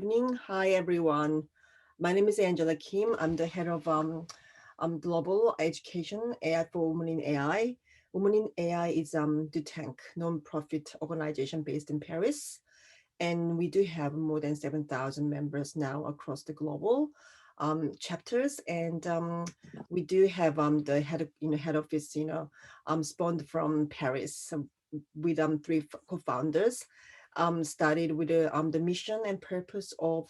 evening. Hi, everyone. My name is Angela Kim. I'm the head of Global Education AI for Women in AI. Women in AI is the tank non-profit organization based in Paris. And we do have more than 7,000 members now across the global chapters. And we do have the head office, spawned from Paris with three co-founders. Started with the mission and purpose of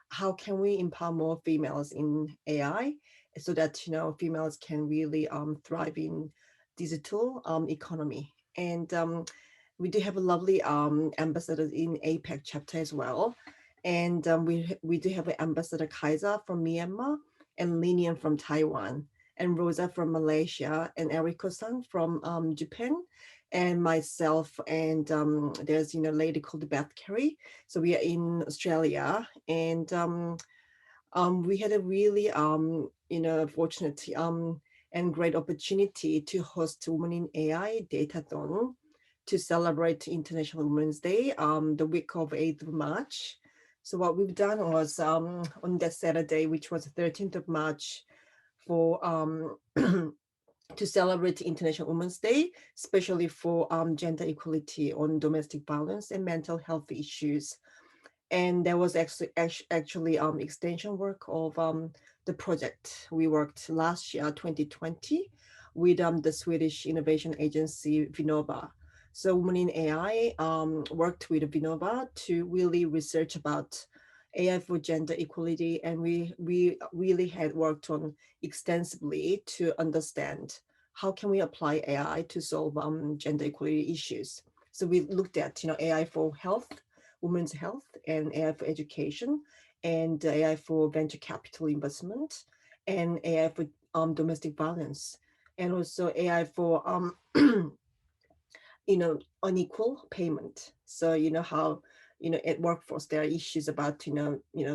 how can we empower more females in AI so that females can really thrive in digital economy. And we do have a lovely ambassador in APAC chapter as well. And we do have an ambassador Kaiser from Myanmar and Linian from Taiwan and Rosa from Malaysia and Eriko-san from Japan and myself, and there's a lady called Beth Carey. So we are in Australia, and we had a really fortunate and great opportunity to host Women in AI Datathon to celebrate International Women's Day the week of 8th of March. So what we've done was on that Saturday, which was the 13th of March, for to celebrate International Women's Day, especially for gender equality on domestic violence and mental health issues. And there was actually extension work of the project we worked last year, 2020, with the Swedish innovation agency Vinnova. So Women in AI worked with Vinnova to really research about AI for gender equality, and we really had worked on extensively to understand how can we apply AI to solve gender equality issues. So we looked at AI for health, women's health, and AI for education, and AI for venture capital investment, and AI for domestic violence, and also AI for unequal payment. So how at workforce there are issues about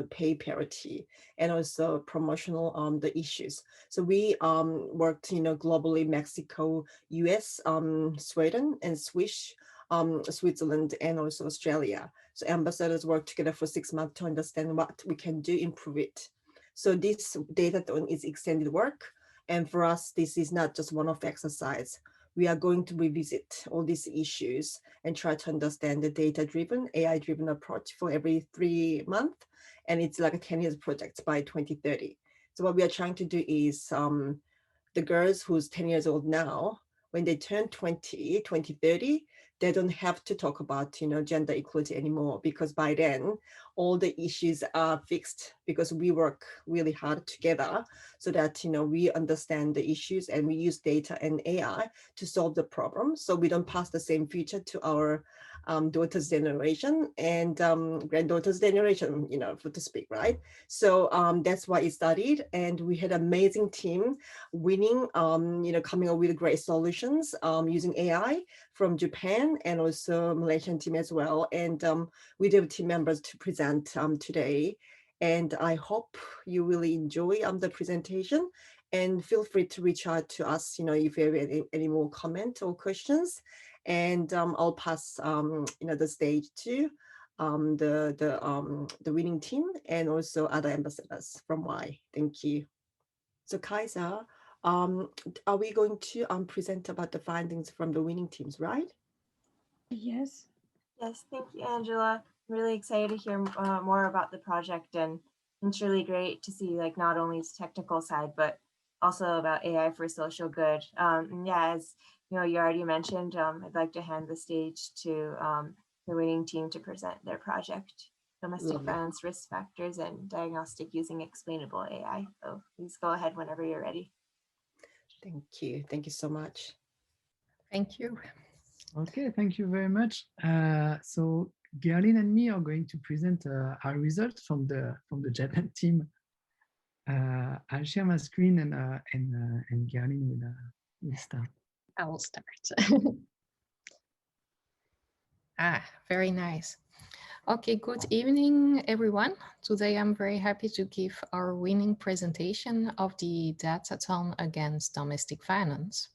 pay parity, and also promotional the issues. So we worked globally, Mexico, US, Sweden, and Switzerland, and also Australia. So ambassadors work together for 6 months to understand what we can do, improve it. So this datathon is extended work, and for us this is not just one-off exercise. We are going to revisit all these issues and try to understand the data-driven, AI-driven approach for every 3 months. And it's like a 10-year project by 2030. So what we are trying to do is the girls who's 10 years old now, when they turn 2030, they don't have to talk about gender equality anymore, because by then all the issues are fixed, because we work really hard together so that we understand the issues and we use data and AI to solve the problem, so we don't pass the same future to our daughter's generation and granddaughter's generation, so to speak, right? So that's why it started, and we had an amazing team winning, coming up with great solutions using AI from Japan and also Malaysian team as well. And we have team members to present today. And I hope you really enjoy the presentation, and feel free to reach out to us, if you have any more comment or questions. And I'll pass, the stage to the winning team and also other ambassadors from WAI. Thank you. So Kaiser, are we going to present about the findings from the winning teams, right? Yes. Yes, thank you, Angela. I'm really excited to hear more about the project, and it's really great to see not only its technical side, but also about AI for social good. Yeah, as you already mentioned, I'd like to hand the stage to the winning team to present their project, Domestic Violence Risk Factors and Diagnostic Using Explainable AI. So please go ahead whenever you're ready. Thank you. Thank you so much. Thank you. Okay, thank you very much. So Gerlien and me are going to present our results from the Japan team. I'll share my screen, and Gerlien will start. I will start. Very nice. Okay, good evening, everyone. Today I'm very happy to give our winning presentation of the Datathon against domestic violence.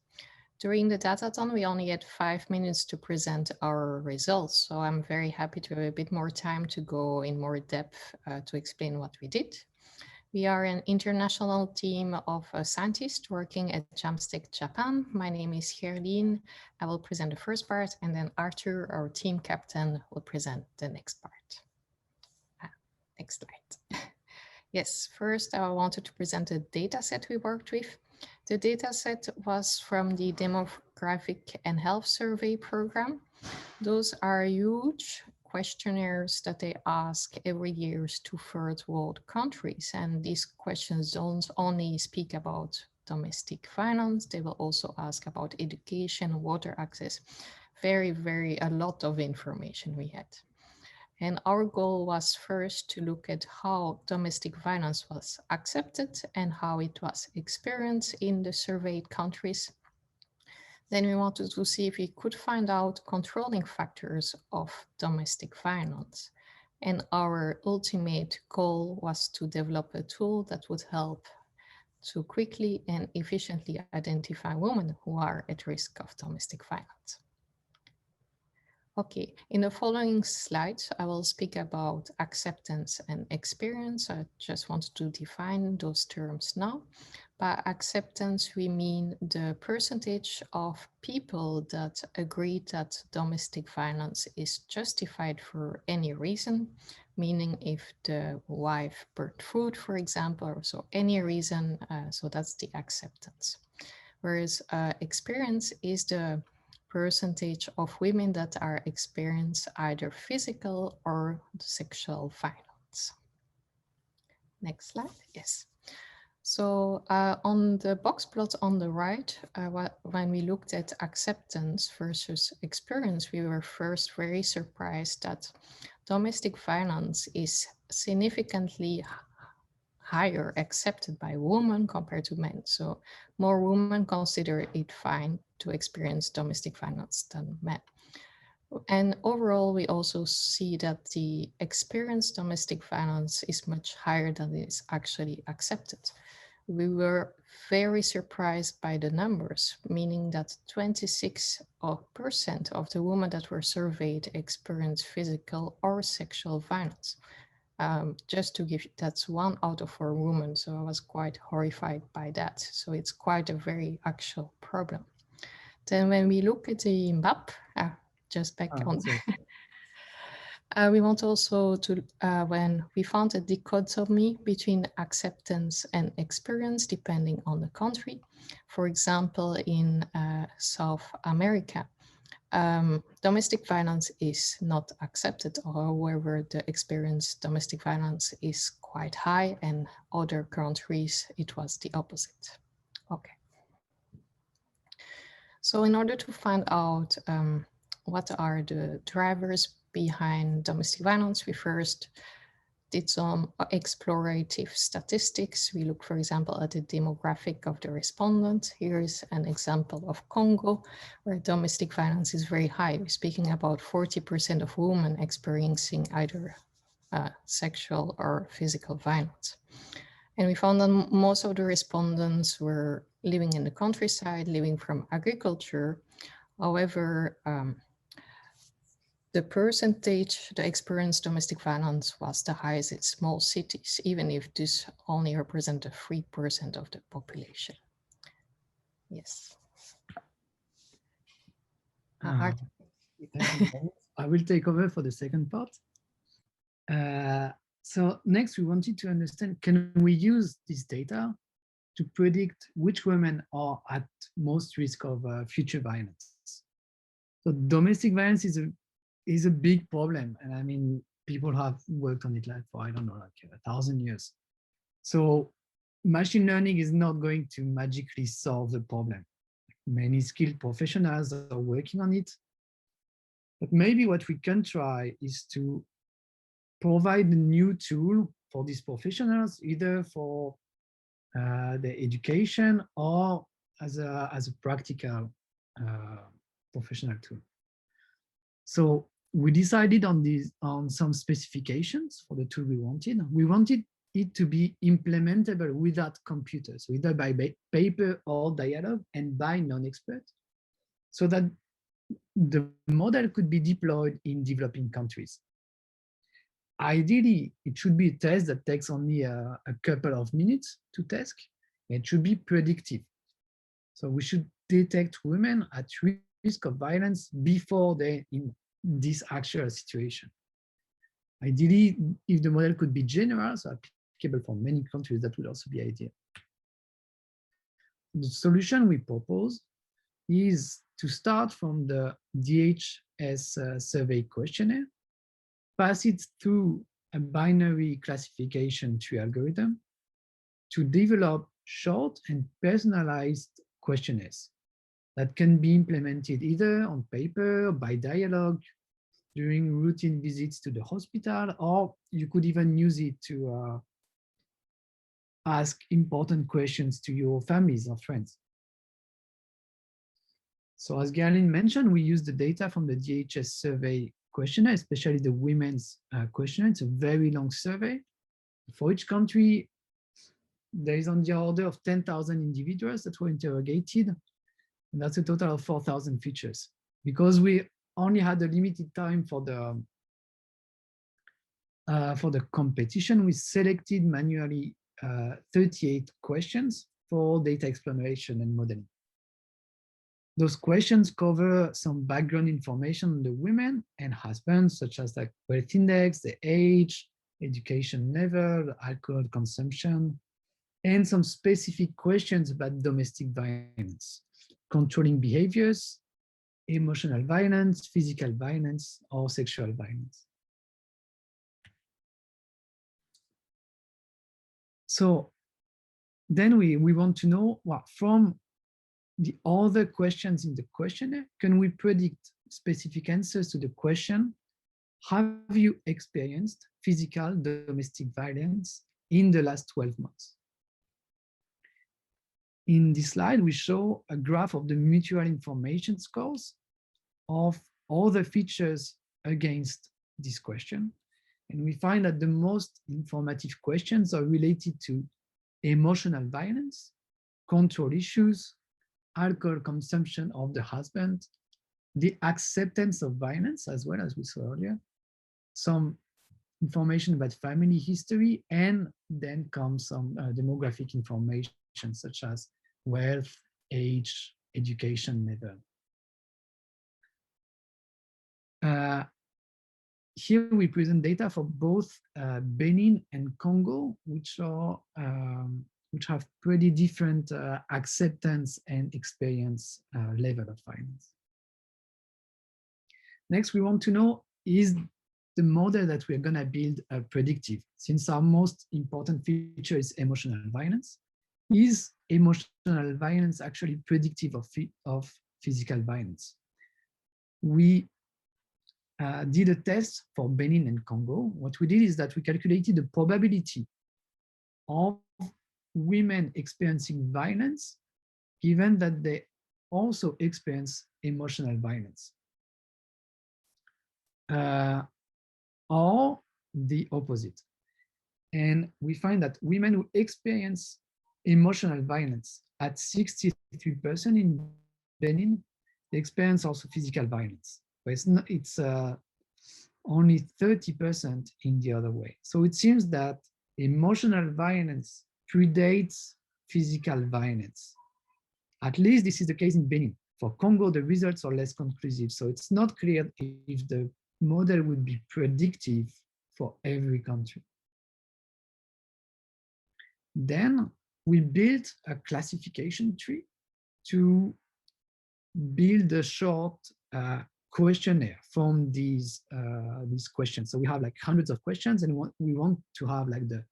During the datathon, we only had 5 minutes to present our results. So I'm very happy to have a bit more time to go in more depth to explain what we did. We are an international team of scientists working at Jamstack, Japan. My name is Gerlien. I will present the first part, and then Arthur, our team captain, will present the next part. Next slide. Yes, first I wanted to present the data set we worked with. The dataset was from the Demographic and Health Survey program. Those are huge questionnaires that they ask every year to third world countries. And these questions don't only speak about domestic violence, they will also ask about education, water access, a lot of information we had. And our goal was first to look at how domestic violence was accepted and how it was experienced in the surveyed countries. Then we wanted to see if we could find out controlling factors of domestic violence. And our ultimate goal was to develop a tool that would help to quickly and efficiently identify women who are at risk of domestic violence. Okay, in the following slides, I will speak about acceptance and experience. I just wanted to define those terms now. By acceptance, we mean the percentage of people that agree that domestic violence is justified for any reason, meaning if the wife burnt food, for example, or so any reason, so that's the acceptance. Whereas experience is the percentage of women that are experience either physical or sexual violence. Next slide, yes. So on the box plot on the right, when we looked at acceptance versus experience, we were first very surprised that domestic violence is significantly higher accepted by women compared to men. So more women consider it fine to experience domestic violence than men. And overall, we also see that the experienced domestic violence is much higher than is actually accepted. We were very surprised by the numbers, meaning that 26% of the women that were surveyed experienced physical or sexual violence. Just to give, that's 1 out of 4 women. So I was quite horrified by that. So it's quite a very actual problem. Then when we look at the map, just back on, we want also to, when we found a dichotomy between acceptance and experience, depending on the country. For example, in South America, domestic violence is not accepted. However, the experienced domestic violence is quite high, and other countries, it was the opposite. Okay. So in order to find out what are the drivers behind domestic violence, we first did some explorative statistics. We look, for example, at the demographic of the respondent. Here is an example of Congo, where domestic violence is very high. We're speaking about 40% of women experiencing either sexual or physical violence. And we found that most of the respondents were living in the countryside, living from agriculture. However, the percentage, the experienced domestic violence was the highest in small cities, even if this only represented 3% of the population. Yes. I will take over for the second part. So next, we wanted to understand, can we use this data to predict which women are at most risk of future violence? So domestic violence is a big problem. And I mean, people have worked on it like for, I don't know, like 1,000 years. So machine learning is not going to magically solve the problem. Many skilled professionals are working on it. But maybe what we can try is to provide a new tool for these professionals, either for their education or as a practical professional tool. So we decided on some specifications for the tool we wanted. We wanted it to be implementable without computers, either by paper or dialogue and by non-experts. so that the model could be deployed in developing countries. Ideally, it should be a test that takes only a couple of minutes to test. It should be predictive. So we should detect women at risk of violence before they're in this actual situation. Ideally, if the model could be general, so applicable for many countries, that would also be ideal. The solution we propose is to start from the DHS survey questionnaire, pass it through a binary classification tree algorithm to develop short and personalized questionnaires that can be implemented either on paper or by dialogue during routine visits to the hospital, or you could even use it to ask important questions to your families or friends. So as Gerlien mentioned, we use the data from the DHS survey questionnaire, especially the women's questionnaire. It's a very long survey. For each country, there is on the order of 10,000 individuals that were interrogated. And that's a total of 4,000 features. Because we only had a limited time for the competition, we selected manually 38 questions for data exploration and modeling. Those questions cover some background information on the women and husbands, such as like wealth index, the age, education level, alcohol consumption, and some specific questions about domestic violence, controlling behaviors, emotional violence, physical violence, or sexual violence. So then we want to know what from the other questions in the questionnaire, can we predict specific answers to the question, have you experienced physical domestic violence in the last 12 months? In this slide, we show a graph of the mutual information scores of all the features against this question. And we find that the most informative questions are related to emotional violence, control issues, alcohol consumption of the husband, the acceptance of violence, as well as we saw earlier, some information about family history, and then comes some demographic information such as wealth, age, education level. Here we present data for both Benin and Congo, which have pretty different acceptance and experience level of violence. Next, we want to know, is the model that we're going to build predictive? Since our most important feature is emotional violence, is emotional violence actually predictive of physical violence? We did a test for Benin and Congo. What we did is that we calculated the probability of women experiencing violence, given that they also experience emotional violence, or the opposite. And we find that women who experience emotional violence at 63% in Benin, they experience also physical violence. But it's only 30% in the other way. So it seems that emotional violence predates physical violence. At least this is the case in Benin. For Congo, the results are less conclusive. So it's not clear if the model would be predictive for every country. Then we built a classification tree to build a short questionnaire from these questions. So we have like hundreds of questions, and we want to have like the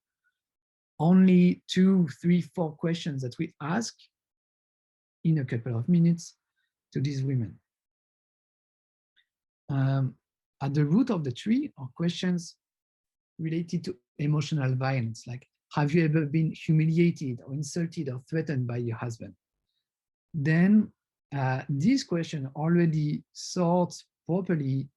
only 2, 3, 4 questions that we ask in a couple of minutes to these women. At the root of the tree are questions related to emotional violence, like have you ever been humiliated or insulted or threatened by your husband? Then this question already sorts properly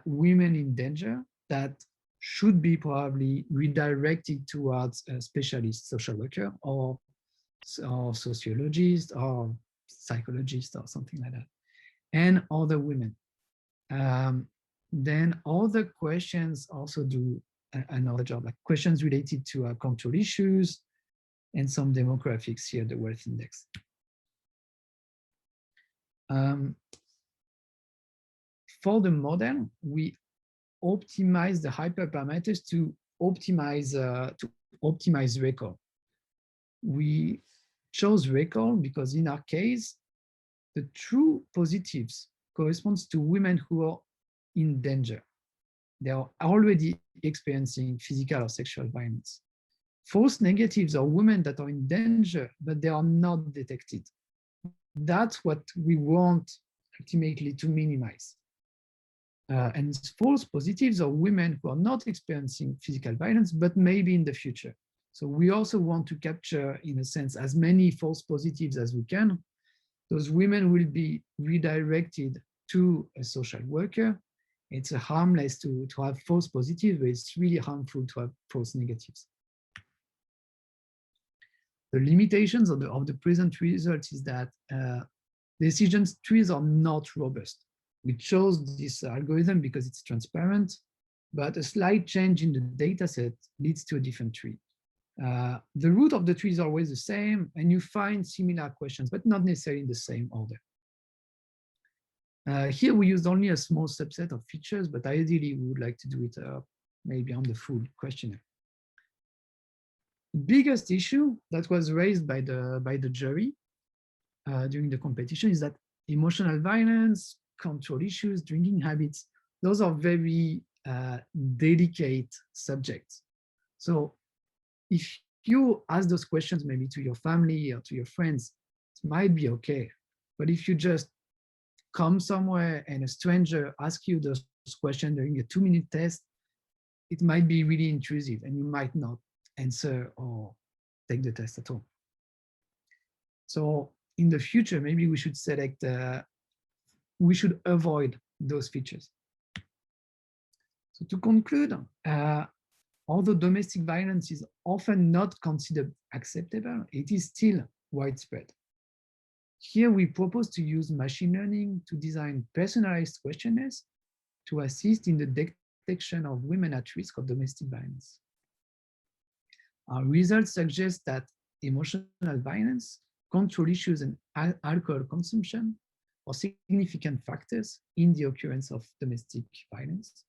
women in danger that should be probably redirected towards a specialist social worker or sociologist or psychologist or something like that. and other women. Then other questions also do another job, like questions related to control issues and some demographics here, the wealth index. For the model, we optimize the hyperparameters to optimize record. We chose record because in our case, the true positives corresponds to women who are in danger. They are already experiencing physical or sexual violence. False negatives are women that are in danger, but they are not detected. That's what we want ultimately to minimize. And false positives are women who are not experiencing physical violence, but maybe in the future. So we also want to capture, in a sense, as many false positives as we can. Those women will be redirected to a social worker. It's harmless to have false positives, but it's really harmful to have false negatives. The limitations of the present results is that decision trees are not robust. We chose this algorithm because it's transparent, but a slight change in the data set leads to a different tree. The root of the tree is always the same, and you find similar questions, but not necessarily in the same order. Here we used only a small subset of features, but ideally we would like to do it maybe on the full questionnaire. The biggest issue that was raised by the jury during the competition is that emotional violence, control issues, drinking habits, those are very delicate subjects. So if you ask those questions maybe to your family or to your friends, it might be okay. But if you just come somewhere and a stranger asks you those questions during a 2-minute test, it might be really intrusive and you might not answer or take the test at all. So in the future, maybe we should select, we should avoid those features. So to conclude, although domestic violence is often not considered acceptable, it is still widespread. Here we propose to use machine learning to design personalized questionnaires to assist in the detection of women at risk of domestic violence. Our results suggest that emotional violence, control issues, and alcohol consumption are significant factors in the occurrence of domestic violence.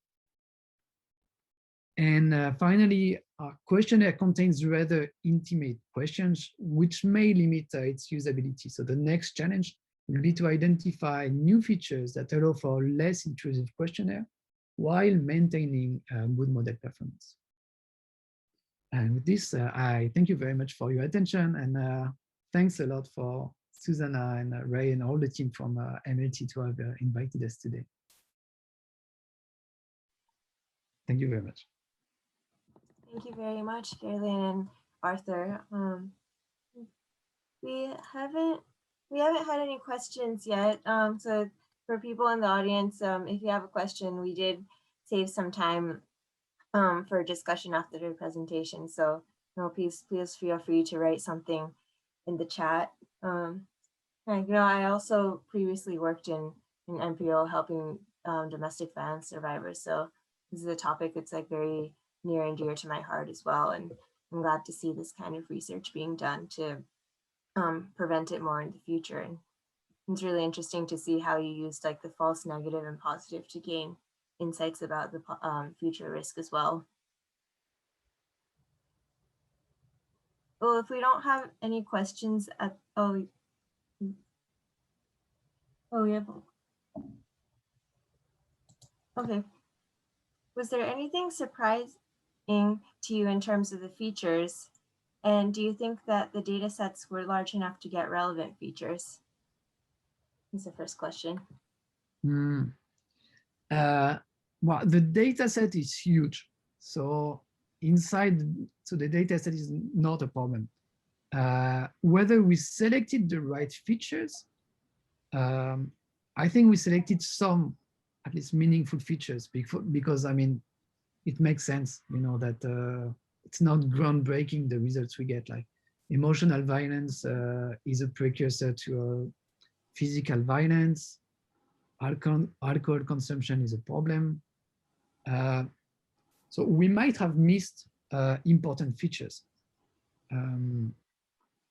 And finally, our questionnaire contains rather intimate questions, which may limit its usability. So the next challenge will be to identify new features that allow for less intrusive questionnaire while maintaining good model performance. And with this, I thank you very much for your attention, and thanks a lot for Susanna and Ray and all the team from MLT to have invited us today. Thank you very much. Thank you very much, Gerlien and Arthur. We haven't had any questions yet. So for people in the audience, if you have a question, we did save some time for discussion after the presentation. So please feel free to write something in the chat. I also previously worked in NPO helping domestic violence survivors. So this is a topic that's like very near and dear to my heart as well. And I'm glad to see this kind of research being done to prevent it more in the future. And it's really interesting to see how you used like the false negative and positive to gain insights about the future risk as well. Well, if we don't have any questions at, we have, okay. Was there anything surprising to you in terms of the features? And do you think that the data sets were large enough to get relevant features? That's the first question. Well, the data set is huge. So the data set is not a problem. Whether we selected the right features, I think we selected some at least meaningful features because I mean, it makes sense, that it's not groundbreaking, the results we get. Like emotional violence is a precursor to physical violence. alcohol consumption is a problem. So we might have missed important features.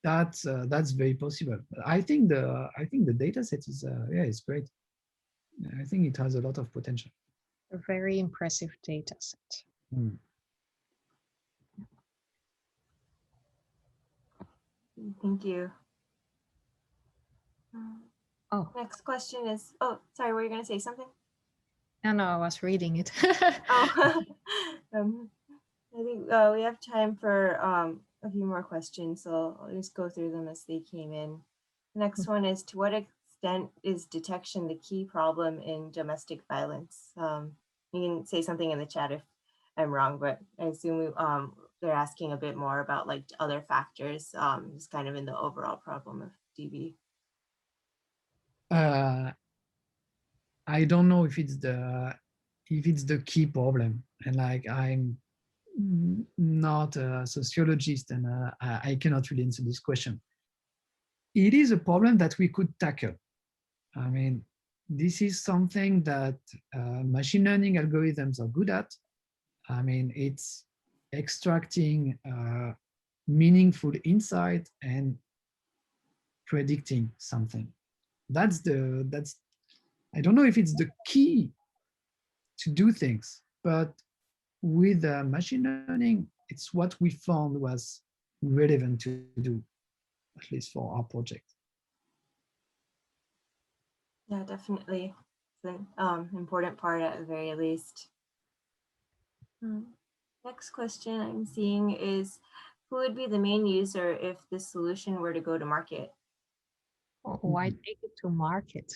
That's very possible. I think the data set is it's great. I think it has a lot of potential. A very impressive data set. Mm. Thank you. Oh, Next question is, oh, sorry, were you going to say something? no, I was reading it. Oh, I think we have time for a few more questions, so I'll just go through them as they came in. The next one is, to what extent is detection the key problem in domestic violence? You can say something in the chat if I'm wrong, but I assume they're asking a bit more about like other factors, just kind of in the overall problem of DV. I don't know if it's the key problem, and like I'm not a sociologist, and I cannot really answer this question. It is a problem that we could tackle. I mean, this is something that machine learning algorithms are good at. I mean, it's extracting meaningful insight and predicting something. That's I don't know if it's the key to do things, but with machine learning, it's what we found was relevant to do, at least for our project. Yeah, definitely. It's an important part at the very least. Next question I'm seeing is, who would be the main user if this solution were to go to market? Why take it to market?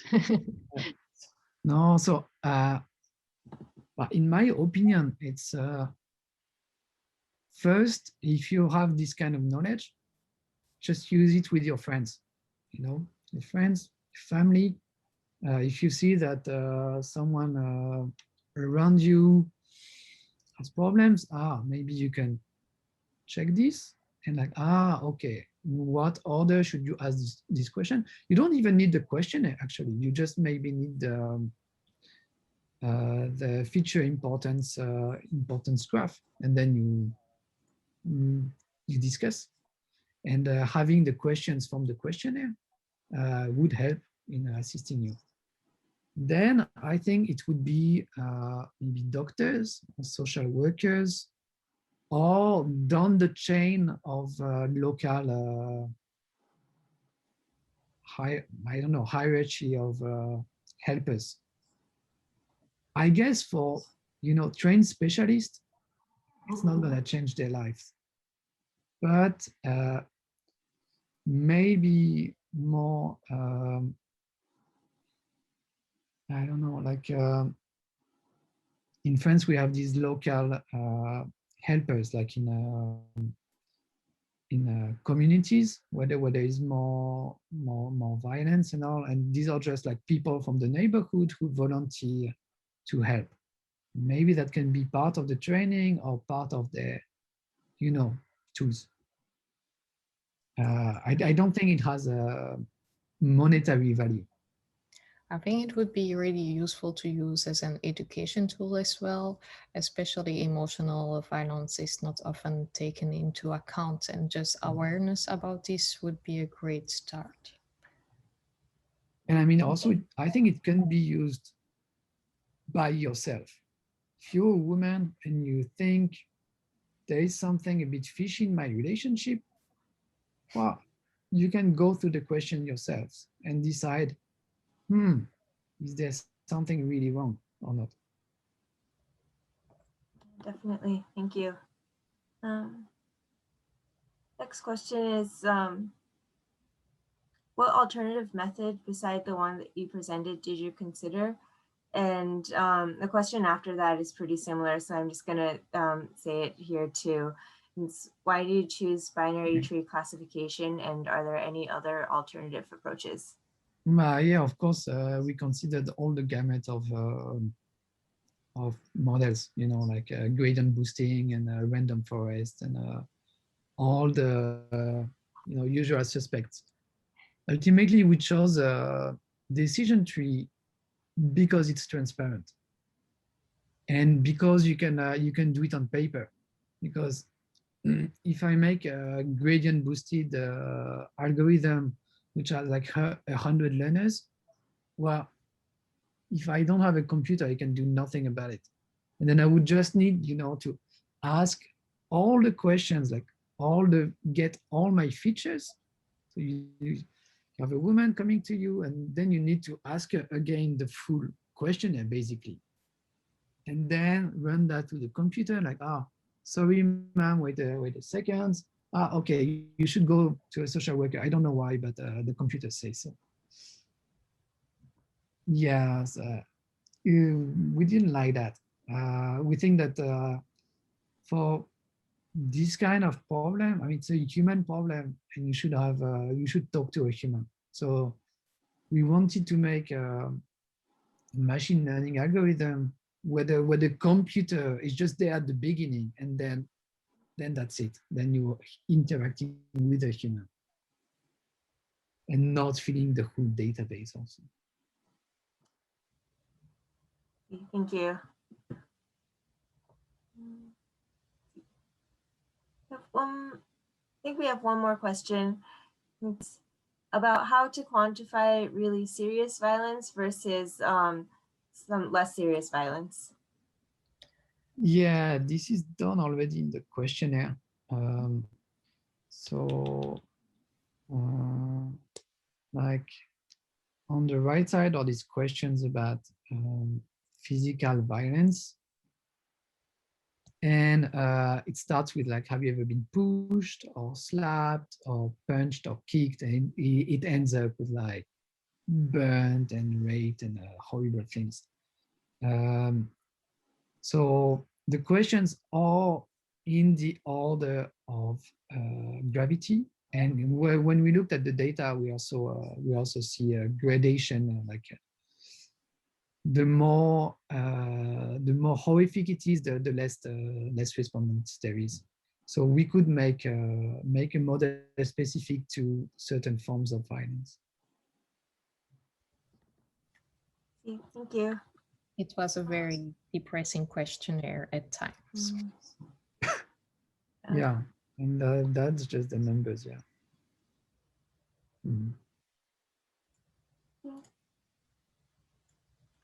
No, so but in my opinion, it's first, if you have this kind of knowledge, just use it with your friends, your friends, family. If you see that someone around you has problems, maybe you can check this and like, okay, what order should you ask this question? You don't even need the questionnaire, actually. You just maybe need the feature importance graph, and then you discuss. And having the questions from the questionnaire would help in assisting you. Then I think it would be maybe doctors, social workers, or down the chain of local hierarchy of helpers. I guess for trained specialists, it's not going to change their lives, but maybe more I don't know, like in France we have these local helpers, like in communities where there is more violence and all, and these are just like people from the neighborhood who volunteer to help. Maybe that can be part of the training or part of the tools. I don't think it has a monetary value. I think it would be really useful to use as an education tool as well, especially emotional violence is not often taken into account, and just awareness about this would be a great start. And I mean, also, I think it can be used by yourself. If you're a woman and you think there is something a bit fishy in my relationship, well, you can go through the question yourselves and decide, is there something really wrong or not? Definitely, thank you. Next question is, what alternative method beside the one that you presented did you consider? And the question after that is pretty similar, so I'm just gonna say it here too. It's, why do you choose binary tree classification, and are there any other alternative approaches? Yeah, of course, we considered all the gamut of models, like gradient boosting and random forest and all the usual suspects. Ultimately, we chose a decision tree because it's transparent, and because you can do it on paper. Because if I make a gradient boosted algorithm which has like 100 learners, well, if I don't have a computer, I can do nothing about it. And then I would just need, to ask all the questions, like get all my features. So you have a woman coming to you, and then you need to ask her again the full questionnaire, basically. And then run that to the computer, like, sorry, ma'am, wait a second. Okay, you should go to a social worker. I don't know why, but the computer says so. Yes, we didn't like that. We think that for this kind of problem, I mean, it's a human problem, and you should talk to a human. So we wanted to make a machine learning algorithm where the computer is just there at the beginning, and then that's it. Then you're interacting with a human and not filling the whole database also. Thank you. I think we have one more question. It's about how to quantify really serious violence versus some less serious violence. Yeah, this is done already in the questionnaire. Like on the right side are these questions about physical violence. And it starts with like, have you ever been pushed or slapped or punched or kicked? And it ends up with like burnt and raped and horrible things. So the questions are in the order of gravity. And when we looked at the data, we also see a gradation, like the more horrific it is, the less respondents there is. So we could make a model specific to certain forms of violence. Thank you. It was a very depressing questionnaire at times. Yeah, and that's just the numbers, yeah.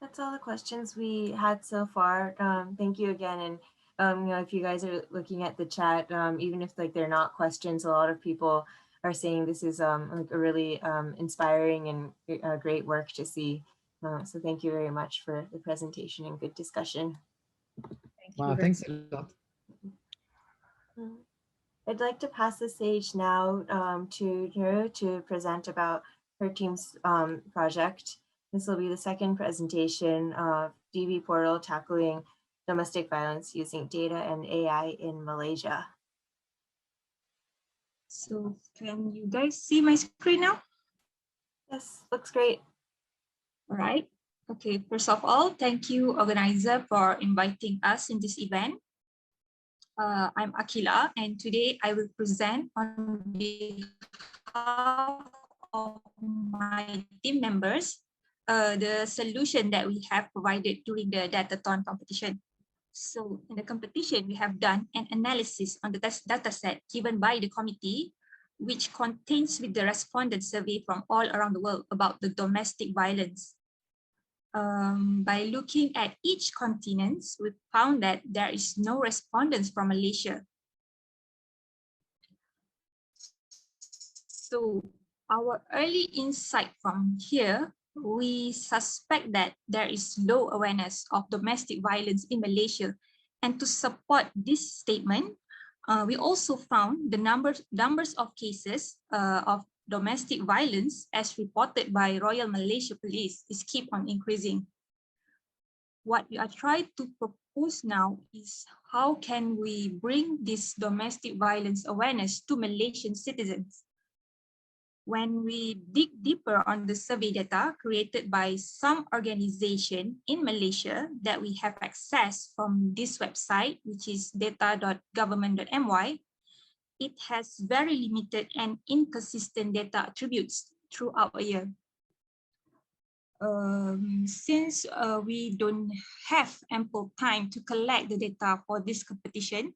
That's all the questions we had so far. Thank you again. And if you guys are looking at the chat, even if like they're not questions, a lot of people are saying this is like a really inspiring and great work to see. So thank you very much for the presentation and good discussion. Wow, thanks a lot. I'd like to pass the stage now to Nuru to present about her team's project. This will be the second presentation of DV Portal tackling domestic violence using data and AI in Malaysia. So can you guys see my screen now? Yes, looks great. All right. Okay, first of all, thank you, organizer, for inviting us in this event. I'm Akila, and today I will present on behalf of my team members the solution that we have provided during the WaiDatathon competition. So in the competition, we have done an analysis on the data set given by the committee, which contains with the respondent survey from all around the world about the domestic violence. By looking at each continent, we found that there is no respondents from Malaysia. So our early insight from here, we suspect that there is low awareness of domestic violence in Malaysia. And to support this statement, we also found the numbers of cases of domestic violence as reported by Royal Malaysia Police is keep on increasing. What we are trying to propose now is how can we bring this domestic violence awareness to Malaysian citizens? When we dig deeper on the survey data created by some organization in Malaysia that we have access from this website, which is data.government.my, it has very limited and inconsistent data attributes throughout a year. Since we don't have ample time to collect the data for this competition,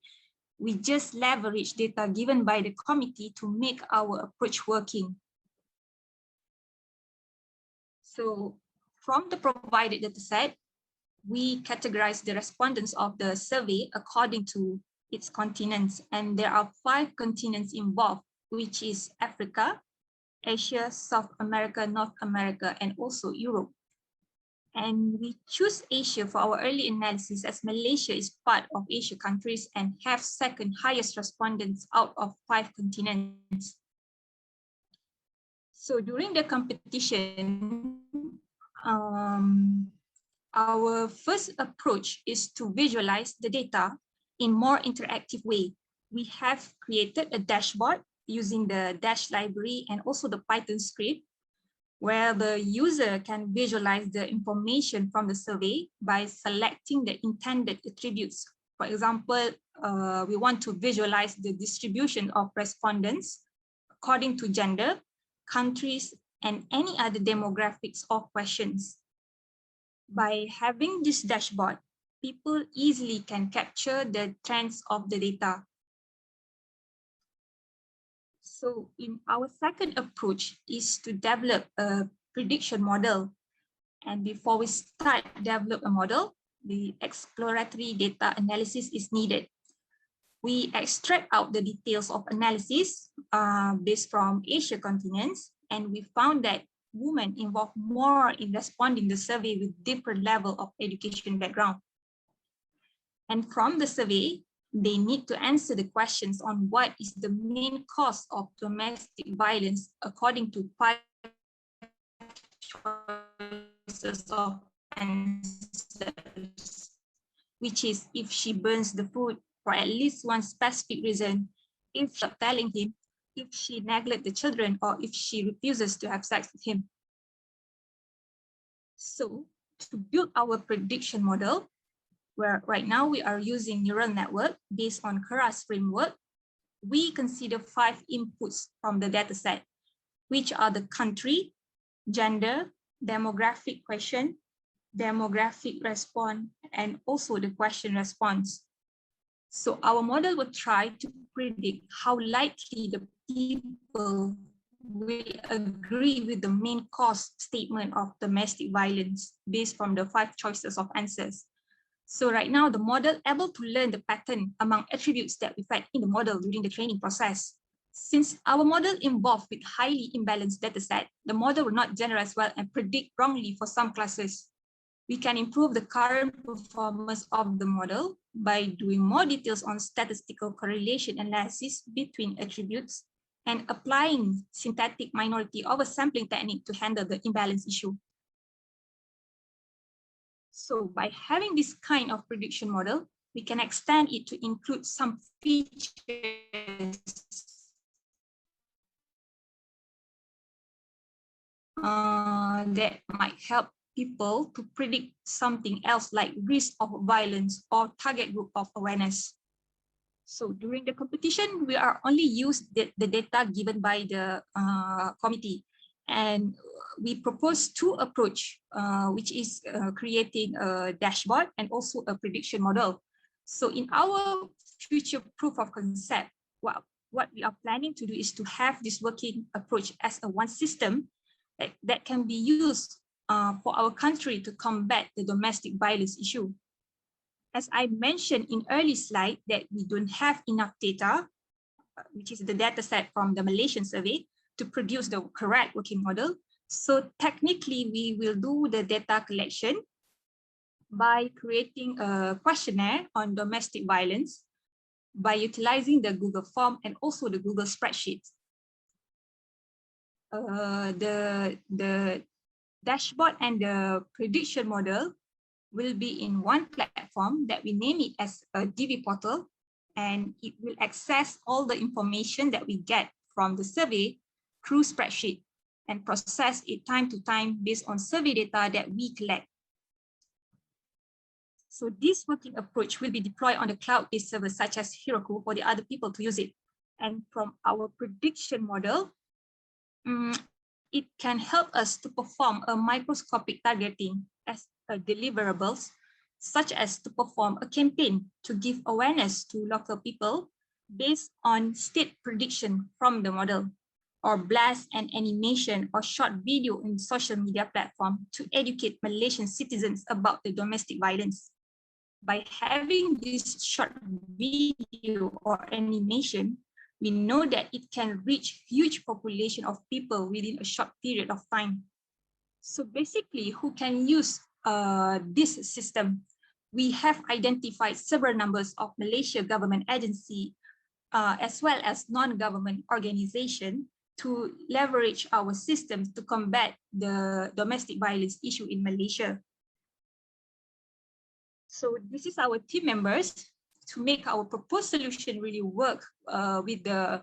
we just leverage data given by the committee to make our approach working. So from the provided dataset, we categorize the respondents of the survey according to its continents. And there are 5 continents involved, which is Africa, Asia, South America, North America, and also Europe. And we choose Asia for our early analysis as Malaysia is part of Asia countries and have 2nd highest respondents out of 5 continents. So during the competition, our first approach is to visualize the data in more interactive way. We have created a dashboard using the Dash library and also the Python script, where the user can visualize the information from the survey by selecting the intended attributes. For example, we want to visualize the distribution of respondents according to gender, countries, and any other demographics or questions. By having this dashboard, people easily can capture the trends of the data. So in our second approach is to develop a prediction model. And before we start develop a model, the exploratory data analysis is needed. We extract out the details of analysis based from Asia continents, and we found that women involved more in responding to the survey with different level of education background. And from the survey, they need to answer the questions on what is the main cause of domestic violence according to 5 choices of answers, which is if she burns the food for at least one specific reason, if she's telling him, if she neglects the children, or if she refuses to have sex with him. So to build our prediction model, where right now we are using neural network based on Keras framework, we consider 5 inputs from the dataset, which are the country, gender, demographic question, demographic response, and also the question response. So our model will try to predict how likely the people will agree with the main cause statement of domestic violence based from the 5 choices of answers. So right now, the model able to learn the pattern among attributes that we fed in the model during the training process. Since our model involved with highly imbalanced dataset, the model will not generalize well and predict wrongly for some classes. We can improve the current performance of the model by doing more details on statistical correlation analysis between attributes and applying synthetic minority oversampling technique to handle the imbalance issue. So by having this kind of prediction model, we can extend it to include some features that might help people to predict something else like risk of violence or target group of awareness. So during the competition, we are only use the data given by the committee. And we propose 2 approach, which is creating a dashboard and also a prediction model. So in our future proof of concept, what we are planning to do is to have this working approach as a one system that can be used for our country to combat the domestic violence issue. As I mentioned in early slide that we don't have enough data, which is the data set from the Malaysian survey, to produce the correct working model. So technically, we will do the data collection by creating a questionnaire on domestic violence by utilizing the Google form and also the Google spreadsheets. The dashboard and the prediction model will be in one platform that we name it as a DV portal, and it will access all the information that we get from the survey through spreadsheet and process it time to time based on survey data that we collect. So this working approach will be deployed on the cloud-based servers such as Heroku for the other people to use it. And from our prediction model, it can help us to perform a microscopic targeting as deliverables, such as to perform a campaign to give awareness to local people based on state prediction from the model, or blast an animation or short video in social media platform to educate Malaysian citizens about the domestic violence. By having this short video or animation, we know that it can reach huge population of people within a short period of time. So basically, who can use this system? We have identified several numbers of Malaysia government agency as well as non-government organization to leverage our systems to combat the domestic violence issue in Malaysia. So this is our team members to make our proposed solution really work with the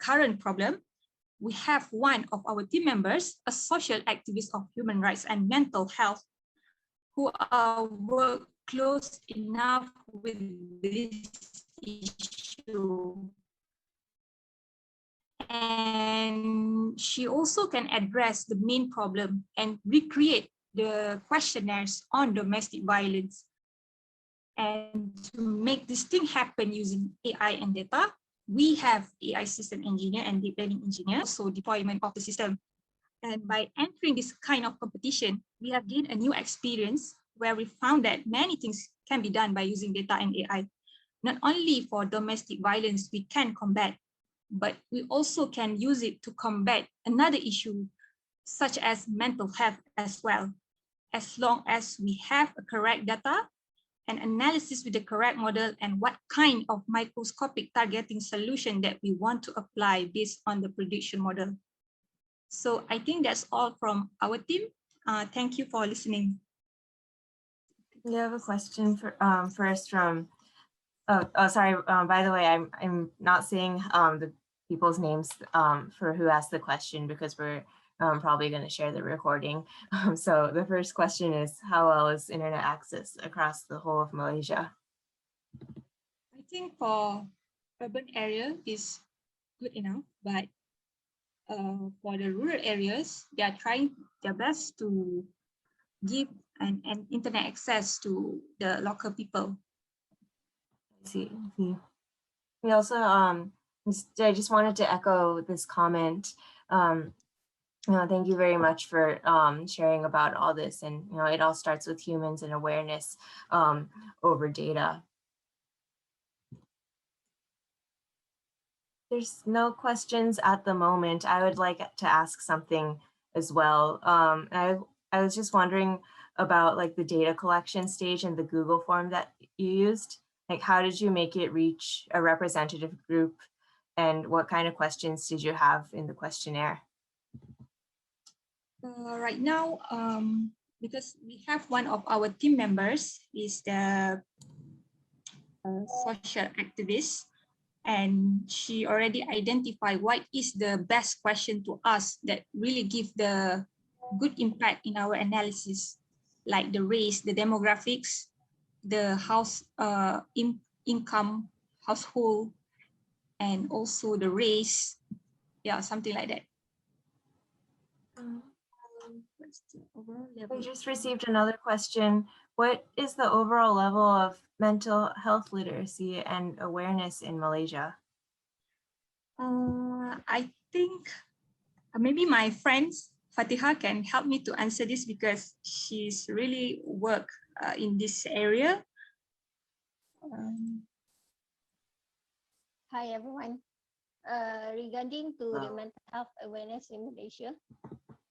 current problem. We have one of our team members, a social activist of human rights and mental health, who work close enough with this issue. And she also can address the main problem and recreate the questionnaires on domestic violence. And to make this thing happen using AI and data, we have AI system engineer and deep learning engineer, so deployment of the system. And by entering this kind of competition, we have gained a new experience where we found that many things can be done by using data and AI. Not only for domestic violence we can combat, but we also can use it to combat another issue, such as mental health as well. As long as we have a correct data and analysis with the correct model and what kind of microscopic targeting solution that we want to apply based on the prediction model. So I think that's all from our team. Thank you for listening. We have a question for first from. Oh, sorry. By the way, I'm not saying the people's names for who asked the question because we're probably going to share the recording. So the first question is, how well is internet access across the whole of Malaysia? I think for urban area is good enough, but for the rural areas, they are trying their best to give an internet access to the local people. See. We also, I just wanted to echo this comment. Thank you very much for sharing about all this. And it all starts with humans and awareness over data. There's no questions at the moment. I would like to ask something as well. I was just wondering about like the data collection stage and the Google form that you used. Like, how did you make it reach a representative group, and what kind of questions did you have in the questionnaire? Right now, because we have one of our team members is the social activist, and she already identified what is the best question to ask that really give the good impact in our analysis, like the race, the demographics, the house income, household, and also the race. Yeah, something like that. We just received another question. What is the overall level of mental health literacy and awareness in Malaysia? I think maybe my friend Fatiha can help me to answer this because she's really work in this area. Hi everyone. Regarding to the mental health awareness in Malaysia,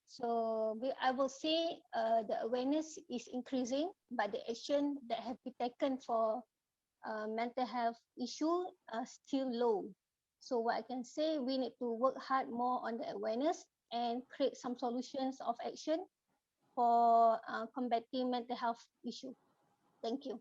so I will say the awareness is increasing, but the action that have been taken for mental health issue are still low. So what I can say, we need to work hard more on the awareness and create some solutions of action for combating mental health issue. Thank you.